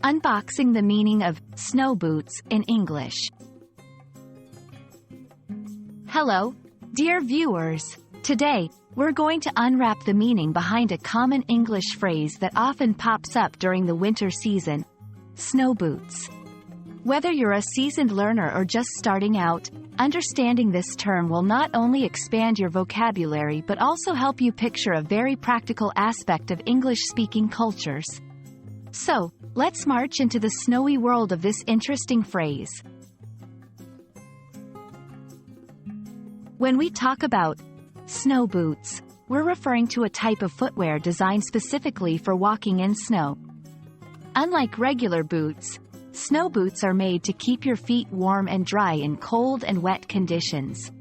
Unboxing the meaning of snow boots in English. Hello, dear viewers. Today, we're going to unwrap the meaning behind a common English phrase that often pops up during the winter season: snow boots. Whether you're a seasoned learner or just starting out, understanding this term will not only expand your vocabulary but also help you picture a very practical aspect of English-speaking cultures. So, let's march into the snowy world of this interesting phrase. When we talk about snow boots, we're referring to a type of footwear designed specifically for walking in snow. Unlike regular boots, snow boots are made to keep your feet warm and dry in cold and wet conditions.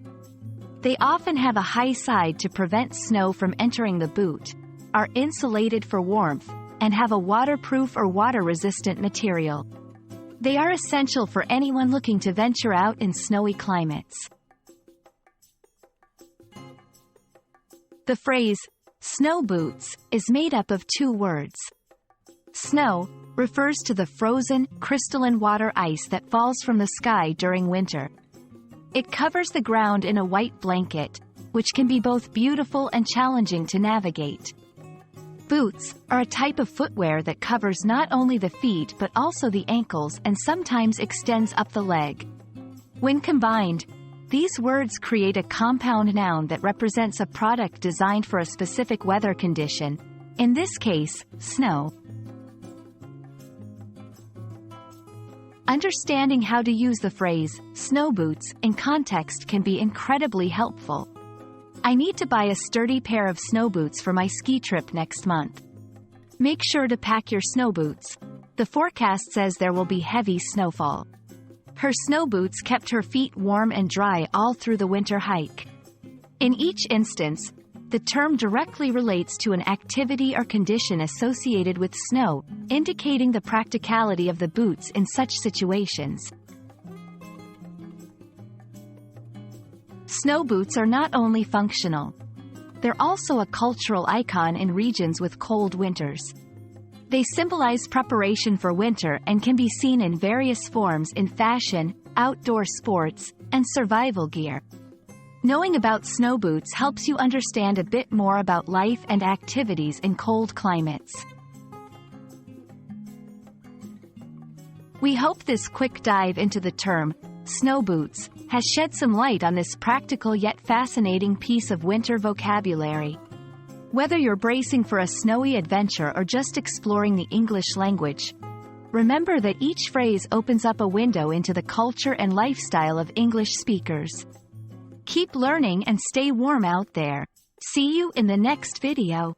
They often have a high side to prevent snow from entering the boot, are insulated for warmth, and have a waterproof or water-resistant material. They are essential for anyone looking to venture out in snowy climates. The phrase, snow boots, is made up of two words. Snow refers to the frozen, crystalline water ice that falls from the sky during winter. It covers the ground in a white blanket, which can be both beautiful and challenging to navigate. Boots are a type of footwear that covers not only the feet but also the ankles and sometimes extends up the leg. When combined, these words create a compound noun that represents a product designed for a specific weather condition, in this case, snow. Understanding how to use the phrase, snow boots, in context can be incredibly helpful. I need to buy a sturdy pair of snow boots for my ski trip next month. Make sure to pack your snow boots. The forecast says there will be heavy snowfall. Her snow boots kept her feet warm and dry all through the winter hike. In each instance, the term directly relates to an activity or condition associated with snow, indicating the practicality of the boots in such situations. Snow boots are not only functional. They're also a cultural icon in regions with cold winters. They symbolize preparation for winter and can be seen in various forms in fashion, outdoor sports, and survival gear. Knowing about snow boots helps you understand a bit more about life and activities in cold climates. We hope this quick dive into the term, snow boots, has shed some light on this practical yet fascinating piece of winter vocabulary. Whether you're bracing for a snowy adventure or just exploring the English language, remember that each phrase opens up a window into the culture and lifestyle of English speakers. Keep learning and stay warm out there. See you in the next video.